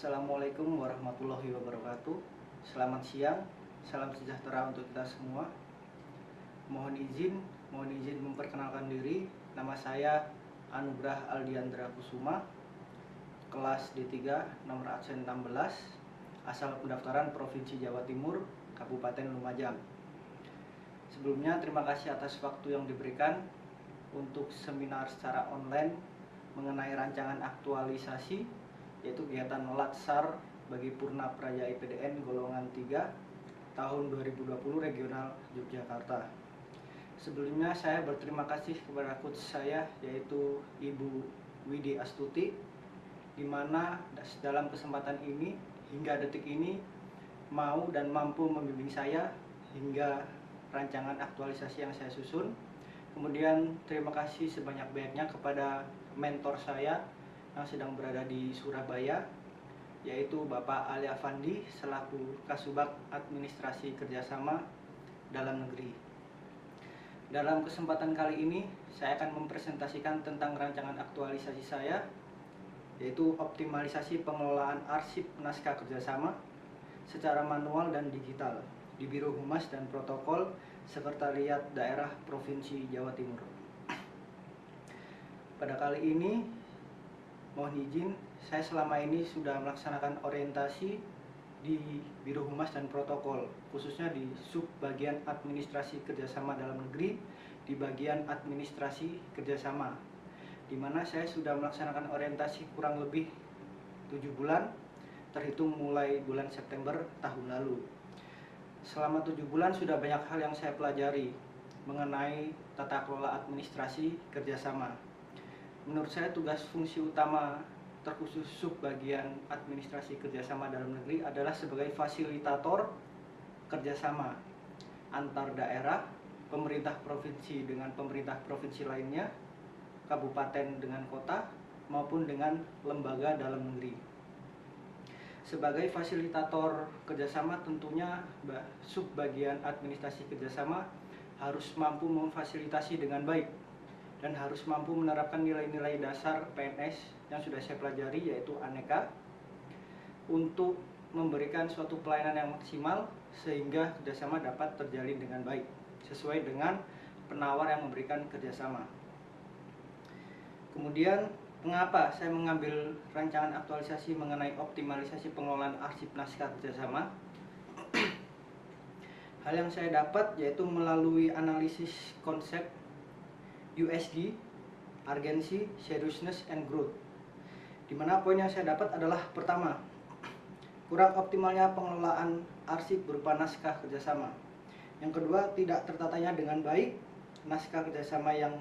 Assalamualaikum warahmatullahi wabarakatuh. Selamat siang, salam sejahtera untuk kita semua. Mohon izin memperkenalkan diri. Nama saya Anugrah Aldiandra Kusuma, kelas D3, nomor absen 16, asal pendaftaran Provinsi Jawa Timur, Kabupaten Lumajang. Sebelumnya terima kasih atas waktu yang diberikan untuk seminar secara online mengenai rancangan aktualisasi, yaitu kegiatan Latsar bagi Purna Praja IPDN golongan 3 tahun 2020 regional Yogyakarta. Sebelumnya saya berterima kasih kepada coach saya, yaitu Ibu Widi Astuti, di mana dalam kesempatan ini hingga detik ini mau dan mampu membimbing saya hingga rancangan aktualisasi yang saya susun. Kemudian terima kasih sebanyak-banyaknya kepada mentor saya yang sedang berada di Surabaya, yaitu Bapak Ali Afandi selaku Kasubag Administrasi Kerjasama Dalam Negeri. Dalam kesempatan kali ini saya akan mempresentasikan tentang rancangan aktualisasi saya, yaitu optimalisasi pengelolaan arsip naskah kerjasama secara manual dan digital di Biro Humas dan Protokol Sekretariat Daerah Provinsi Jawa Timur. Pada kali ini mohon izin, saya selama ini sudah melaksanakan orientasi di Biro Humas dan Protokol, khususnya di Subbagian Administrasi Kerjasama Dalam Negeri, di bagian Administrasi Kerjasama, di mana saya sudah melaksanakan orientasi kurang lebih 7 bulan, terhitung mulai bulan September tahun lalu. Selama 7 bulan sudah banyak hal yang saya pelajari mengenai tata kelola administrasi kerjasama. Menurut saya tugas fungsi utama terkhusus subbagian administrasi kerjasama dalam negeri adalah sebagai fasilitator kerjasama antar daerah, pemerintah provinsi dengan pemerintah provinsi lainnya, kabupaten dengan kota, maupun dengan lembaga dalam negeri. Sebagai fasilitator kerjasama tentunya subbagian administrasi kerjasama harus mampu memfasilitasi dengan baik dan harus mampu menerapkan nilai-nilai dasar PNS yang sudah saya pelajari, yaitu aneka, untuk memberikan suatu pelayanan yang maksimal sehingga kerjasama dapat terjalin dengan baik sesuai dengan penawar yang memberikan kerjasama. Kemudian mengapa saya mengambil rancangan aktualisasi mengenai optimalisasi pengelolaan arsip naskah kerjasama? Hal yang saya dapat yaitu melalui analisis konsep USG, urgency, seriousness, and growth. Di mana poin yang saya dapat adalah pertama, kurang optimalnya pengelolaan arsip berupa naskah kerjasama. Yang kedua, tidak tertatanya dengan baik naskah kerjasama yang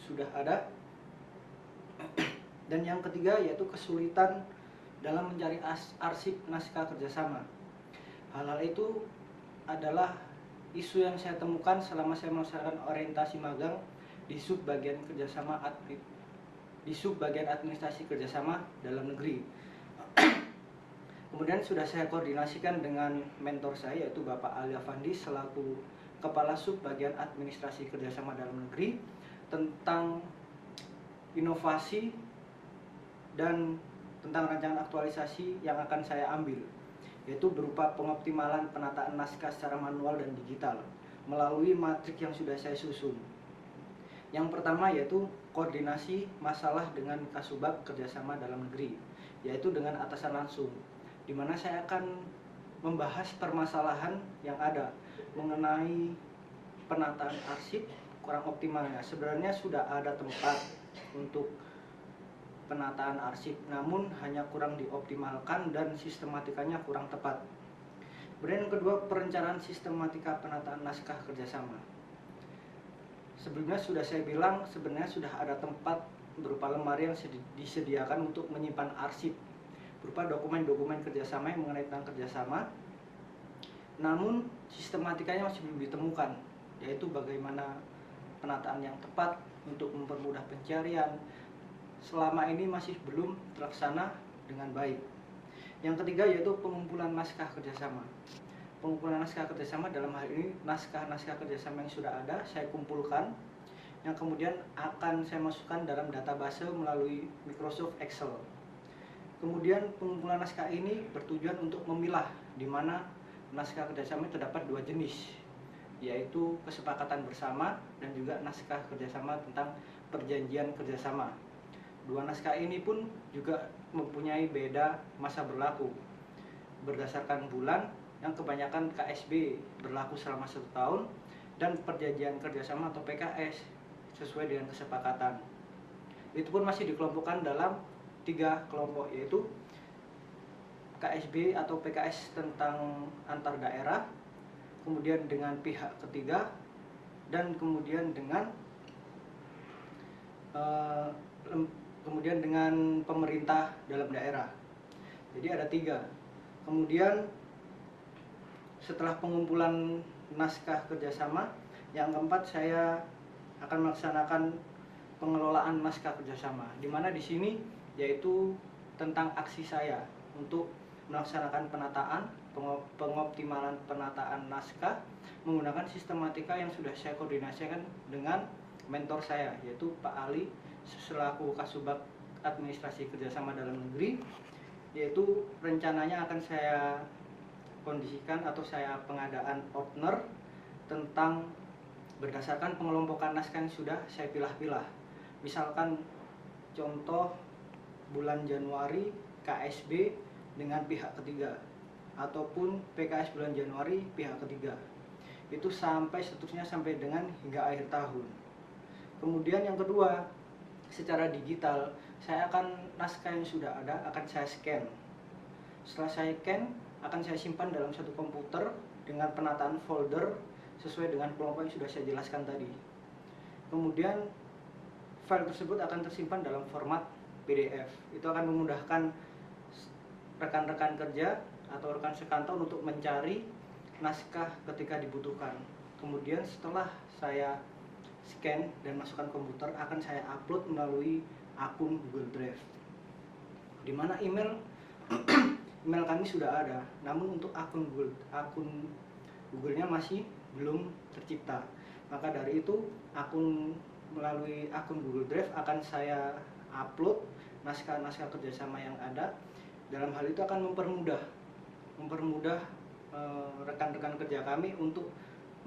sudah ada. Dan yang ketiga yaitu kesulitan dalam mencari arsip naskah kerjasama. Hal-hal itu adalah isu yang saya temukan selama saya melaksanakan orientasi magang di subbagian administrasi kerjasama dalam negeri. Kemudian sudah saya koordinasikan dengan mentor saya, yaitu Bapak Ali Afandi selaku Kepala Subbagian Administrasi Kerjasama Dalam Negeri, tentang inovasi dan tentang rancangan aktualisasi yang akan saya ambil, yaitu berupa pengoptimalan penataan naskah secara manual dan digital melalui matrik yang sudah saya susun. Yang pertama yaitu koordinasi masalah dengan Kasubag Kerjasama Dalam Negeri, yaitu dengan atasan langsung, di mana saya akan membahas permasalahan yang ada mengenai penataan arsip kurang optimalnya. Sebenarnya sudah ada tempat untuk penataan arsip, namun hanya kurang dioptimalkan dan sistematikanya kurang tepat. Kemudian yang kedua, perencanaan sistematika penataan naskah kerjasama. Sebelumnya sudah saya bilang sebenarnya sudah ada tempat berupa lemari yang disediakan untuk menyimpan arsip berupa dokumen-dokumen kerjasama yang mengenai tentang kerjasama, namun sistematikanya masih belum ditemukan, yaitu bagaimana penataan yang tepat untuk mempermudah pencarian. Selama ini masih belum terlaksana dengan baik. Yang ketiga yaitu pengumpulan naskah kerjasama. Pengumpulan naskah kerjasama dalam hal ini naskah-naskah kerjasama yang sudah ada saya kumpulkan, yang kemudian akan saya masukkan dalam database melalui Microsoft Excel. Kemudian pengumpulan naskah ini bertujuan untuk memilah di mana naskah kerjasama terdapat dua jenis, yaitu kesepakatan bersama dan juga naskah kerjasama tentang perjanjian kerjasama. Dua naskah ini pun juga mempunyai beda masa berlaku berdasarkan bulan, yang kebanyakan KSB berlaku selama 1 tahun dan perjanjian kerjasama atau PKS sesuai dengan kesepakatan. Itu pun masih dikelompokkan dalam 3 kelompok, yaitu KSB atau PKS tentang antar daerah, kemudian dengan pihak ketiga, dan kemudian dengan pemerintah dalam daerah. Jadi ada 3. Kemudian setelah pengumpulan naskah kerjasama, yang keempat saya akan melaksanakan pengelolaan naskah kerjasama, di mana di sini yaitu tentang aksi saya untuk melaksanakan penataan, pengoptimalan penataan naskah menggunakan sistematika yang sudah saya koordinasikan dengan mentor saya, yaitu Pak Ali selaku Kasubag Administrasi Kerjasama Dalam Negeri. Yaitu rencananya akan saya kondisikan atau saya pengadaan opener tentang berdasarkan pengelompokan naskah yang sudah saya pilah-pilah. Misalkan contoh bulan Januari KSB dengan pihak ketiga, ataupun PKS bulan Januari pihak ketiga. Itu sampai seterusnya sampai dengan hingga akhir tahun. Kemudian yang kedua, secara digital saya akan naskah yang sudah ada akan saya scan. Setelah saya scan, akan saya simpan dalam satu komputer dengan penataan folder sesuai dengan kelompok yang sudah saya jelaskan tadi. Kemudian file tersebut akan tersimpan dalam format PDF. Itu akan memudahkan rekan-rekan kerja atau rekan sekantor untuk mencari naskah ketika dibutuhkan. Kemudian setelah saya scan dan masukkan komputer, akan saya upload melalui akun Google Drive, di mana email kami sudah ada, namun untuk akun Google-nya masih belum tercipta. Maka dari itu melalui akun Google Drive akan saya upload naskah-naskah kerjasama yang ada. Dalam hal itu akan mempermudah rekan-rekan kerja kami untuk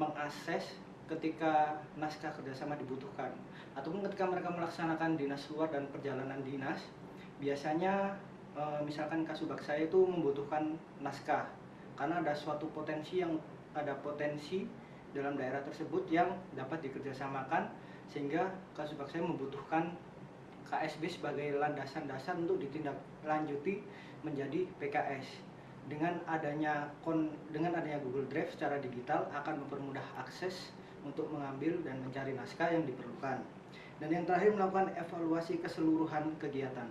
mengakses ketika naskah kerjasama dibutuhkan, ataupun ketika mereka melaksanakan dinas luar dan perjalanan dinas. Biasanya misalkan Kasubag saya itu membutuhkan naskah karena ada suatu potensi dalam daerah tersebut yang dapat dikerjasamakan, sehingga Kasubag saya membutuhkan KSB sebagai landasan dasar untuk ditindaklanjuti menjadi PKS. Dengan adanya Google Drive secara digital akan mempermudah akses untuk mengambil dan mencari naskah yang diperlukan. Dan yang terakhir, melakukan evaluasi keseluruhan kegiatan.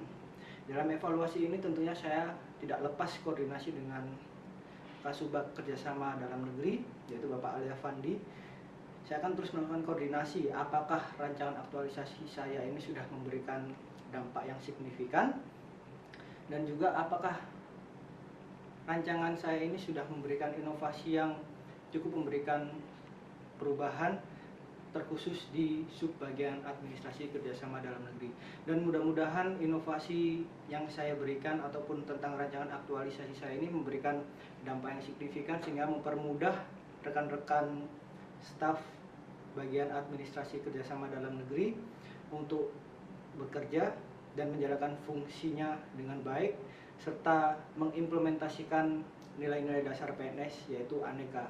Dalam evaluasi ini tentunya saya tidak lepas koordinasi dengan Kasubag Kerjasama Dalam Negeri, yaitu Bapak Ali Afandi. Saya akan terus melakukan koordinasi apakah rancangan aktualisasi saya ini sudah memberikan dampak yang signifikan, dan juga apakah rancangan saya ini sudah memberikan inovasi yang cukup memberikan perubahan terkhusus di subbagian administrasi kerjasama dalam negeri. Dan mudah-mudahan inovasi yang saya berikan ataupun tentang rancangan aktualisasi saya ini memberikan dampak yang signifikan, sehingga mempermudah rekan-rekan staf bagian administrasi kerjasama dalam negeri untuk bekerja dan menjalankan fungsinya dengan baik, serta mengimplementasikan nilai-nilai dasar PNS, yaitu Aneka.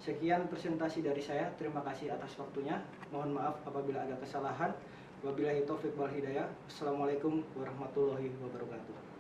Sekian presentasi dari saya. Terima kasih atas waktunya. Mohon maaf apabila ada kesalahan. Wabillahi taufiq wal hidayah. Assalamualaikum warahmatullahi wabarakatuh.